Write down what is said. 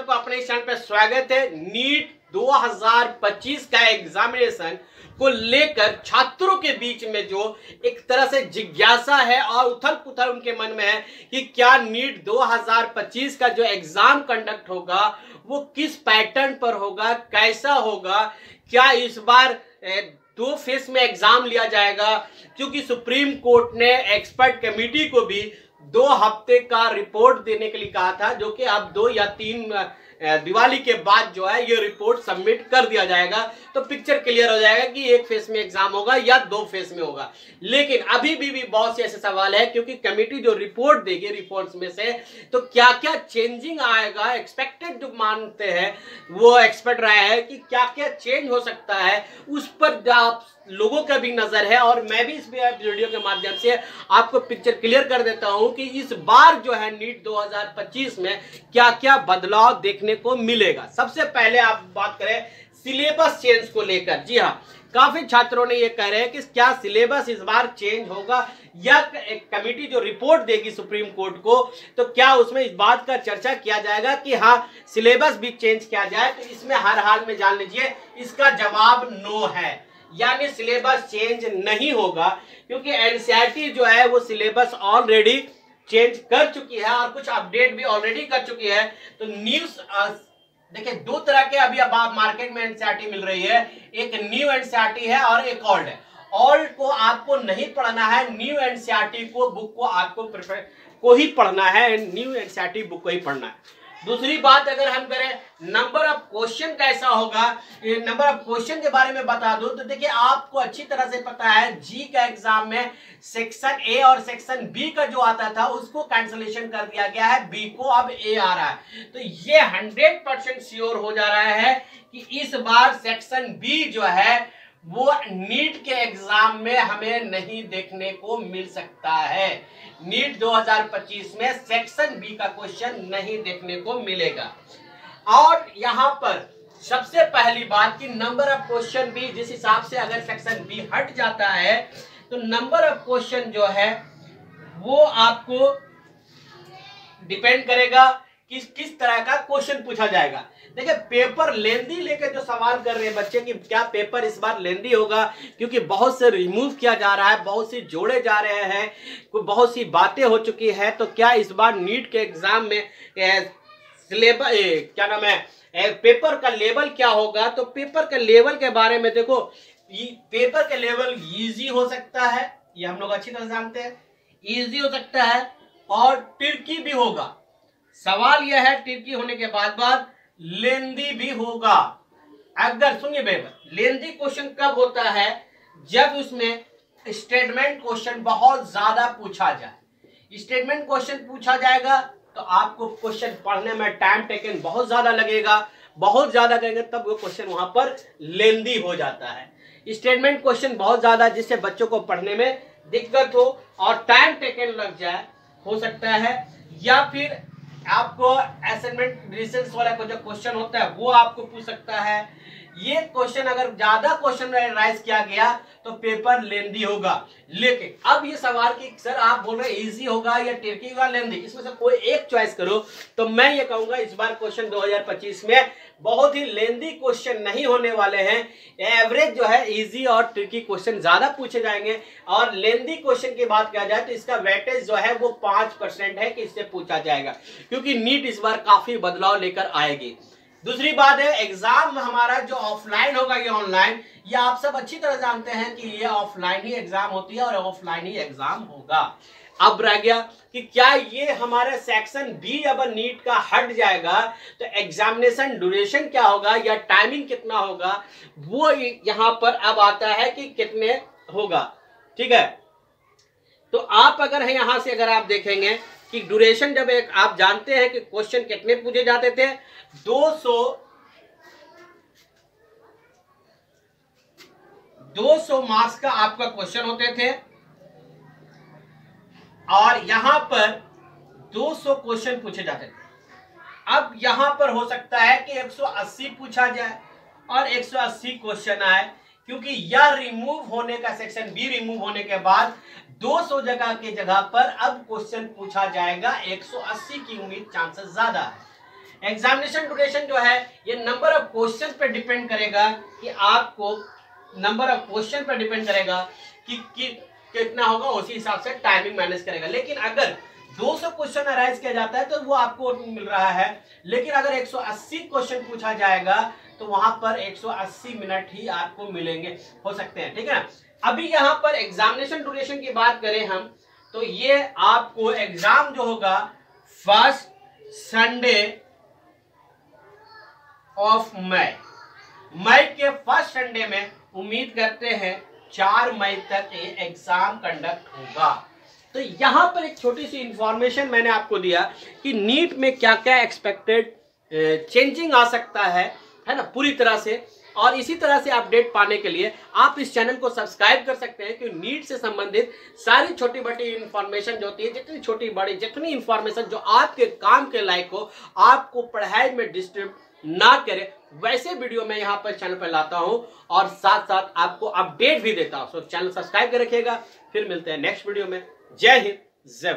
को अपने चैनल पे स्वागत है। नीट 2025 का एग्जामिनेशन को लेकर छात्रों के बीच में जो एक तरह से जिज्ञासा है और उथल पुथल उनके मन में है कि क्या नीट 2025 का जो एग्जाम कंडक्ट होगा वो किस पैटर्न पर होगा, कैसा होगा, क्या इस बार 2 फेज में एग्जाम लिया जाएगा, क्योंकि सुप्रीम कोर्ट ने एक्सपर्ट कमेटी को भी 2 हफ्ते का रिपोर्ट देने के लिए कहा था, जो कि अब 2 या 3 दिवाली के बाद जो है ये रिपोर्ट सबमिट कर दिया जाएगा। तो पिक्चर क्लियर हो जाएगा कि 1 फेज में एग्जाम होगा या 2 फेज में होगा। लेकिन अभी भी बहुत से ऐसे सवाल है, क्योंकि कमेटी जो रिपोर्ट देगी रिपोर्ट्स में से तो क्या क्या चेंजिंग आएगा, एक्सपेक्टेड जो मानते हैं वो एक्सपर्ट रहा है कि क्या क्या चेंज हो सकता है, उस पर आप लोगों का भी नजर है। और मैं भी इस वीडियो के माध्यम से आपको पिक्चर क्लियर कर देता हूं कि इस बार जो है नीट 2025 में क्या क्या बदलाव देखने को मिलेगा। सबसे पहले आप बात करें सिलेबस चेंज को लेकर। जी हाँ, काफी छात्रों ने ये कह रहे हैं कि क्या सिलेबस इस बार चेंज होगा या एक कमेटी जो रिपोर्ट देगी सुप्रीम कोर्ट को तो क्या उसमें इस बात का चर्चा किया जाएगा कि हाँ सिलेबस भी चेंज किया जाए। तो इसमें हर हाल में जान लीजिए इसका जवाब नो है, यानी सिलेबस चेंज नहीं होगा, क्योंकि एनसीईआरटी जो है वो सिलेबस ऑलरेडी चेंज कर चुकी है और कुछ अपडेट भी ऑलरेडी कर चुकी है। तो न्यूज देखिए 2 तरह के अभी अब आप मार्केट में एनसीईआरटी मिल रही है, एक न्यू एनसीईआरटी है और एक ओल्ड है। ओल्ड को आपको नहीं पढ़ना है, न्यू एनसीईआरटी को बुक को आपको को ही पढ़ना है, न्यू एनसीईआरटी बुक को ही पढ़ना है। दूसरी बात अगर हम करें नंबर ऑफ क्वेश्चन कैसा होगा, नंबर ऑफ क्वेश्चन के बारे में बता दूं तो देखिए आपको अच्छी तरह से पता है जी का एग्जाम में सेक्शन ए और सेक्शन बी का जो आता था उसको कैंसलेशन कर दिया गया है, बी को अब ए आ रहा है। तो ये 100% श्योर हो जा रहा है कि इस बार सेक्शन बी जो है वो नीट के एग्जाम में हमें नहीं देखने को मिल सकता है। नीट 2025 में सेक्शन बी का क्वेश्चन नहीं देखने को मिलेगा। और यहां पर सबसे पहली बात कि नंबर ऑफ क्वेश्चन भी जिस हिसाब से अगर सेक्शन बी हट जाता है तो नंबर ऑफ क्वेश्चन जो है वो आपको डिपेंड करेगा किस तरह का क्वेश्चन पूछा जाएगा। देखिए पेपर लेंदी लेकर जो सवाल कर रहे हैं बच्चे कि क्या पेपर इस बार लेंदी होगा, क्योंकि बहुत से रिमूव किया जा रहा है, बहुत सी जोड़े जा रहे हैं, बहुत सी बातें हो चुकी है। तो क्या इस बार नीट के एग्जाम में सिलेबस क्या नाम है पेपर का लेवल क्या होगा। तो पेपर के लेवल के बारे में देखो, पेपर का लेवल इजी हो सकता है, ये हम लोग अच्छी तरह जानते हैं, इजी हो सकता है और ट्रिकी भी होगा। सवाल यह है ट्रिकी होने के बाद लेंदी भी होगा। अगर सुनिए बेबर, लेंदी क्वेश्चन कब होता है जब उसमें स्टेटमेंट क्वेश्चन बहुत ज्यादा पूछा जाए। स्टेटमेंट क्वेश्चन पूछा जाएगा तो आपको क्वेश्चन पढ़ने में टाइम टेकन बहुत ज्यादा लगेगा, बहुत ज्यादा करेंगे तब वो क्वेश्चन वहां पर लेंदी हो जाता है। स्टेटमेंट क्वेश्चन बहुत ज्यादा जिससे बच्चों को पढ़ने में दिक्कत हो और टाइम टेकन लग जाए हो सकता है, या फिर आपको असाइनमेंट रिसेंस वाला जो क्वेश्चन होता है वो आपको पूछ सकता है। ये क्वेश्चन अगर ज्यादा क्वेश्चन राइज किया गया तो पेपर लेंदी होगा। लेकिन अब ये सवाल कि सर आप बोल रहे इजी होगा या ट्रिकी होगा लेंदी, इसमें से कोई एक चॉइस करो। तो मैं ये कहूंगा इस बार क्वेश्चन 2025 में बहुत ही लेंदी क्वेश्चन नहीं होने वाले हैं। एवरेज जो है इजी और ट्रिकी क्वेश्चन ज्यादा पूछे जाएंगे और लेंदी क्वेश्चन की बात किया जाए तो इसका वेटेज जो है वो 5% है कि इससे पूछा जाएगा, क्योंकि नीट इस बार काफी बदलाव लेकर आएगी। दूसरी बात है एग्जाम हमारा जो ऑफलाइन होगा या ऑनलाइन, ये आप सब अच्छी तरह जानते हैं कि ये ऑफलाइन ही एग्जाम होती है और ऑफलाइन ही एग्जाम होगा। अब रह गया कि क्या ये हमारे सेक्शन बी अब नीट का हट जाएगा तो एग्जामिनेशन ड्यूरेशन क्या होगा या टाइमिंग कितना होगा, वो यहां पर अब आता है कि कितने होगा। ठीक है, तो आप अगर है यहां से अगर आप देखेंगे कि ड्यूरेशन जब एक आप जानते हैं कि क्वेश्चन कितने पूछे जाते थे, 200 मार्क्स का आपका क्वेश्चन होते थे और यहां पर 200 क्वेश्चन पूछे जाते थे। अब यहां पर हो सकता है कि 180 पूछा जाए और 180 क्वेश्चन आए, क्योंकि यह रिमूव होने का सेक्शन बी रिमूव होने के बाद 200 जगह के जगह पर अब क्वेश्चन पूछा जाएगा 180 की उम्मीद चांसेस ज्यादा है। एग्जामिनेशन ड्यूरेशन जो है ये नंबर ऑफ क्वेश्चन पे डिपेंड करेगा कि आपको नंबर ऑफ क्वेश्चन पर डिपेंड करेगा कि कितना होगा, उसी हिसाब से टाइमिंग मैनेज करेगा। लेकिन अगर 200 क्वेश्चन अराइज किया जाता है तो वो आपको मिल रहा है, लेकिन अगर 180 क्वेश्चन पूछा जाएगा तो वहां पर 180 मिनट ही आपको मिलेंगे, हो सकते हैं, ठीक है ना। अभी यहाँ पर एग्जामिनेशन ड्यूरेशन की बात करें हम, तो ये आपको एग्जाम जो होगा फर्स्ट संडे ऑफ मई के फर्स्ट संडे में उम्मीद करते हैं 4 मई तक ये एग्जाम कंडक्ट होगा। तो यहां पर एक छोटी सी इंफॉर्मेशन मैंने आपको दिया कि नीट में क्या क्या एक्सपेक्टेड चेंजिंग आ सकता है ना, पूरी तरह से। और इसी तरह से अपडेट पाने के लिए आप इस चैनल को सब्सक्राइब कर सकते हैं कि नीट से संबंधित सारी छोटी बड़ी इंफॉर्मेशन जो होती है, जितनी छोटी बड़ी जितनी इंफॉर्मेशन जो आपके काम के लायक हो, आपको पढ़ाई में डिस्टर्ब ना करे, वैसे वीडियो मैं यहाँ पर चैनल पर लाता हूं और साथ साथ आपको अपडेट भी देता हूं। तो चैनल सब्सक्राइब कर रखिएगा। फिर मिलते हैं नेक्स्ट वीडियो में। जय हिंद, जय